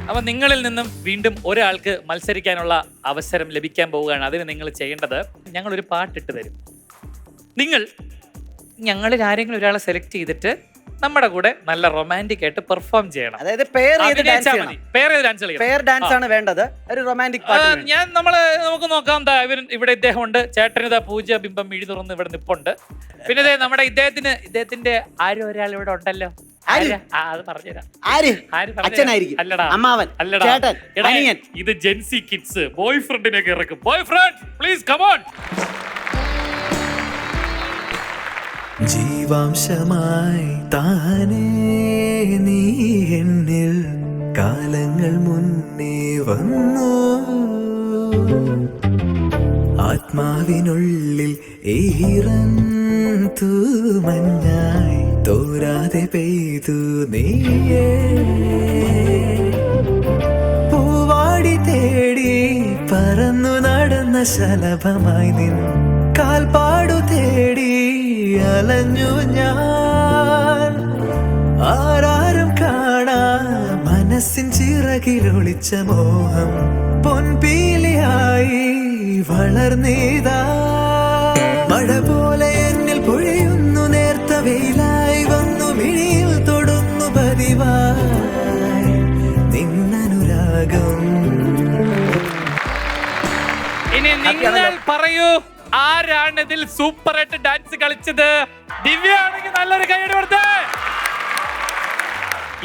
അപ്പൊ നിങ്ങളിൽ നിന്നും വീണ്ടും ഒരാൾക്ക് മത്സരിക്കാനുള്ള അവസരം ലഭിക്കാൻ പോവുകയാണ്. അതിന് നിങ്ങൾ ചെയ്യേണ്ടത്, ഞങ്ങളൊരു പാട്ടിട്ട് തരും. നിങ്ങൾ ഞങ്ങളിൽ ആരെങ്കിലും ഒരാളെ സെലക്ട് ചെയ്തിട്ട് നമ്മുടെ കൂടെ നല്ല റൊമാൻറ്റിക് ആയിട്ട് പെർഫോം ചെയ്യണം. അതായത് പെയർ ചെയ്ത് ഡാൻസ് പെയർ ഡാൻസ് ആണ് വേണ്ടത്. ഒരു റൊമാൻറ്റിക് പാട്ട്. നമുക്ക് നോക്കാം. ഇവിടെ ഇദ്ദേഹം ഉണ്ട്, ചേട്ടന് ഇതാ പൂജ ബിംബം മിഴി തുറന്ന് ഇവിടെ നിപ്പുണ്ട്. പിന്നെ നമ്മുടെ ഇദ്ദേഹത്തിന്റെ ആരും ഒരാൾ ഇവിടെ ഉണ്ടല്ലോ. അത് പറഞ്ഞുതരാം. അല്ലടാ അമ്മാവൻ, ചേട്ടൻ, അനിയൻ. ഇത് ജെൻസി കിഡ്സ് ബോയ് ഫ്രണ്ടിനൊക്കെ ഇറക്കും. Boyfriend please come on. ജീവാംശമായി താനേ നീ എന്നിൽ കാലങ്ങൾ മുന്നേ വന്നു. ആത്മാവിനുള്ളിൽ ഈറൻ തൂമഞ്ഞായി തോരാതെ പെയ്തു നീയേ. പൂവാടി തേടി പറന്നു നടന്ന ശലഭമായി നിൻ കാൽപ്പാടു തേടി അലഞ്ഞു ഞാൻ. ആരാരും കാണാ മനസ്സിൻ ചിറകിലൊളിച്ച മോഹം പൊൻപീലിയായി വളർന്നീതാ. മഴ പോലെ എന്നിൽ പൊഴിയുന്നു, നേർത്ത വെയിലായി വന്നു മിഴിയിൽ തൊടുന്നു പതിവായി നിന്നനുരാഗം. ഇനി നിങ്ങൾ പറയൂ, ആരാണ് ഇതിൽ സൂപ്പർ ആയിട്ട് ഡാൻസ് കളിച്ചത്? ദിവ്യ ആണെങ്കിൽ നല്ലൊരു കൈയ്യടി കൊടുത്തേ.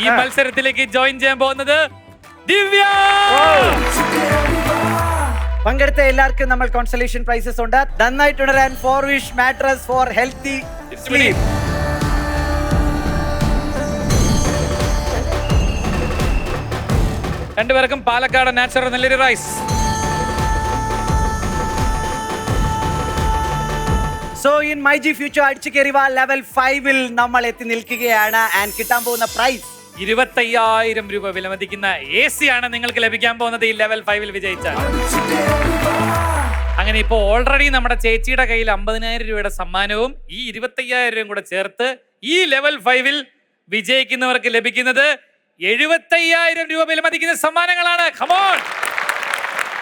ഈ മത്സരത്തിലേക്ക് ജോയിൻ ചെയ്യാൻ പോകുന്നത് ദിവ്യ. പങ്കെടുത്ത എല്ലാവർക്കും നമ്മൾ കോൺസലേഷൻ പ്രൈസസ് ഉണ്ട്. നന്നായിട്ടുണരാൻ 4 wish mattress for healthy sleep. രണ്ടുപേർക്കും പാലക്കാട് നാച്ചുറൽ നെല്ലരി rice. So in my G future അടിച്ചു കയറിവ ലെവൽ 5-ൽ നമ്മൾ എത്തി നിൽക്കുകയാണ്. ആൻഡ് കിട്ടാൻ പോകുന്ന പ്രൈസ് 25,000 രൂപ വിലമതിക്കുന്ന AC ആണ് നിങ്ങൾക്ക് ലഭിക്കാൻ പോകുന്നത് ഈ ലെവൽ 5-ൽ വിജയിച്ചാൽ. അങ്ങനെ ഇപ്പോൾ ഓൾറെഡി നമ്മുടെ ചേച്ചിയുടെ കയ്യിൽ 50,000 രൂപയുടെ സമ്മാനവും ഈ 25,000 രൂപയും കൂടെ ചേർത്ത് ഈ ലെവൽ 5-ൽ വിജയിക്കുന്നവർക്ക് ലഭിക്കുന്നത് 75,000 രൂപ വിലമതിക്കുന്ന സമ്മാനങ്ങളാണ്. കമോൺ.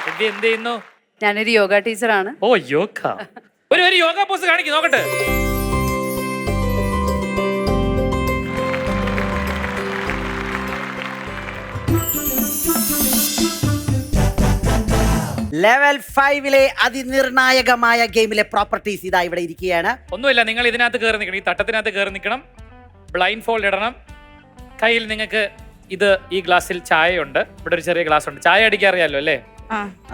എന്ത് ചെയ്യുന്നു? ഞാനൊരു യോഗ ടീച്ചറാണ്. ഓ യോഗ. ഒരു യോഗ പോസ് കാണിക്കും നോക്കട്ടെ. ലെവൽ 5-ലെ അതിനിർണായകമായ ഗെയിമിലെ പ്രോപ്പർട്ടീസ് ഇതാ ഇവിടെ ഇരിക്കുകയാണ്. ഒന്നുമില്ല, നിങ്ങൾ ഇതിനകത്ത് കയറി നിൽക്കണം, ഈ തട്ടത്തിനകത്ത് കയറി നിൽക്കണം, ബ്ലൈൻഡ് ഫോൾഡ് ഇടണം. കയ്യിൽ നിങ്ങൾക്ക് ഇത് ഈ ഗ്ലാസ്സിൽ ചായ ഉണ്ട്, ഇവിടെ ഒരു ചെറിയ ഗ്ലാസ് ഉണ്ട്. ചായ അടിക്കാൻ അറിയാലോ അല്ലേ?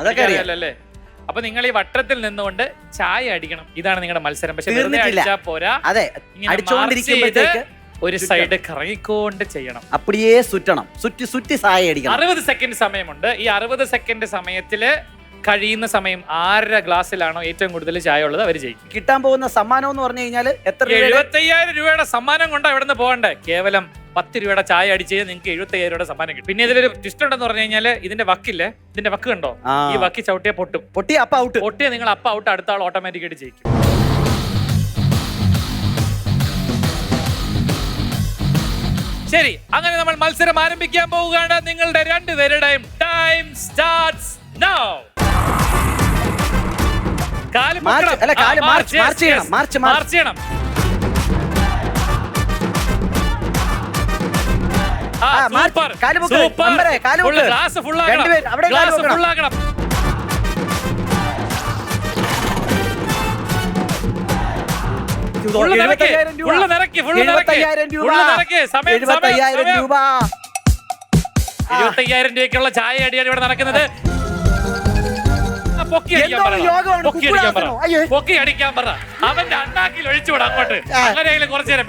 അതൊക്കെ അറിയാലോ അല്ലേ? അപ്പൊ നിങ്ങൾ ഈ വട്ടത്തിൽ നിന്നുകൊണ്ട് ചായ അടിക്കണം. ഇതാണ് നിങ്ങളുടെ മത്സരം. പക്ഷെ വെറുതെ അടിച്ചാ പോരാ, ഒരു സൈഡ് കറങ്ങിക്കൊണ്ട് ചെയ്യണം. അപ്പടിയേ സുറ്റണം, സുറ്റി സായ അടിക്കണം. 60 സെക്കൻഡ് സമയമുണ്ട്. ഈ 60 സെക്കൻഡ് സമയത്തില് കഴിയുന്ന സമയം ആരുടെ ഗ്ലാസ്സിലാണോ ഏറ്റവും കൂടുതൽ ചായ ഉള്ളത് അവർ ജയിക്കും. കിട്ടാൻ പോകുന്ന സമ്മാനം എന്ന് പറഞ്ഞു കഴിഞ്ഞാൽ എത്ര? 75,000 രൂപയുടെ സമ്മാനം കൊണ്ടാ ഇവിടെ നിന്ന് പോകണ്ടേ. കേവലം 10 രൂപയുടെ ചായ അടിച്ച് നിങ്ങൾക്ക് 75,000 രൂപയുടെ സമ്മാനം കിട്ടും. പിന്നെ ഇതിലൊരു ട്വിസ്റ്റ് ഉണ്ടെന്ന് പറഞ്ഞു കഴിഞ്ഞാൽ ഇതിന്റെ വക്കില്ലേ, ഇതിന്റെ വക്ക് കണ്ടോ? ഈ വക്കി ചവിട്ടിയാ പൊട്ടിയ അപ്പ ഔട്ട്. പൊട്ടിയ നിങ്ങൾ അപ്പ ഔട്ട്, അടുത്ത ആൾ ഓട്ടോമാറ്റിക്കായിട്ട് ജയിക്കും. ശരി, അങ്ങനെ നമ്മൾ മത്സരം ആരംഭിക്കാൻ പോവുകയാണ്. നിങ്ങളുടെ രണ്ടുപേരുടെയും ടൈം സ്റ്റാർട്ട്സ് നൗ. മാർച്ച് ചെയ്യണം. ഗ്ലാസ് ഫുള്ളാക്കണം. ഫുള്ള് നിറക്കി. 75,000 രൂപ. 25,000 രൂപയ്ക്കുള്ള ചായ അടിയാണ് ഇവിടെ നടക്കുന്നത്. പൊക്കി അടിക്കാൻ പറ. അവന്റെ അണ്ണാക്കിൽ ഒഴിച്ചുവിടാ അങ്ങോട്ട്. അങ്ങനെയെങ്കിലും കുറച്ചു നേരം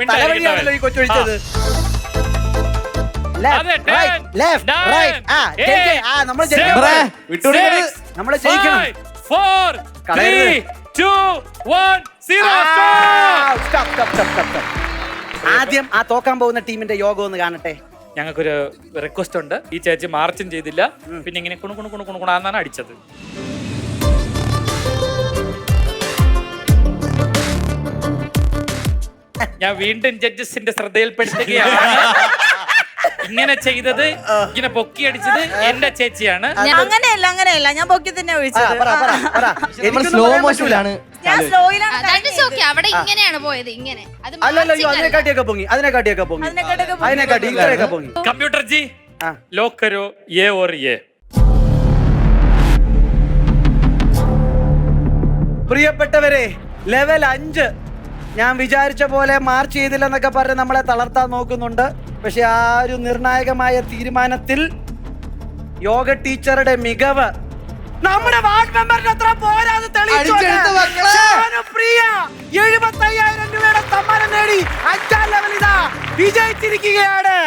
ആദ്യം ആ തോക്കാൻ പോകുന്ന ടീമിന്റെ യോഗം ഒന്ന് കാണട്ടെ. ഞങ്ങൾക്കൊരു റിക്വസ്റ്റ് ഉണ്ട്. ഈ ചേച്ചി മാർച്ചും ചെയ്തില്ല, പിന്നെ ഇങ്ങനെ കുണുകുണാന്നാണ് അടിച്ചത്. ഞാൻ വീണ്ടും ജഡ്ജസിന്റെ ശ്രദ്ധയിൽപ്പെടുത്തുകയാണ്. ഇങ്ങനെ ചെയ്തത് ഇങ്ങനെ പൊക്കി അടിച്ചത് എന്റെ ചേച്ചിയാണ്. അങ്ങനെയല്ല ഞാൻ പൊക്കി തന്നെ ഒഴിച്ചത്. സ്ലോ മോഷനിലാണ്. ഞാൻ സ്ലോയിലാണ്. അവിടെ ഇങ്ങനെയാണ് പോയത്, ഇങ്ങനെ. അത് അല്ലല്ലോ അതിനെക്കാട്ടിയൊക്കെ പൊങ്ങി, അതിനെക്കാട്ടിയൊക്കെ പൊങ്ങി, അതിനെക്കാട്ടി ഇത്രയൊക്കെ പൊങ്ങി. कंप्यूटर जी लॉक करो ये और ये. പ്രിയപ്പെട്ടവരെ, ലെവൽ 5 ഞാൻ വിചാരിച്ച പോലെ മാർച്ച് ചെയ്തില്ലെന്നൊക്കെ പറഞ്ഞ് നമ്മളെ തളർത്താൻ നോക്കുന്നുണ്ട്. പക്ഷെ ആ ഒരു നിർണായകമായ തീരുമാനത്തിൽ യോഗ ടീച്ചറുടെ മികവ് നമ്മുടെ വാർഡ് മെമ്പറിന് അത്ര പോരാതെ അടിച്ചെടുത്ത് മക്കളെ. 75,000 രൂപയുടെ സമ്മാനം നേടി 5ാം ലെവൽ ഇതാ വിജയിച്ചിരിക്കുകയാണ്.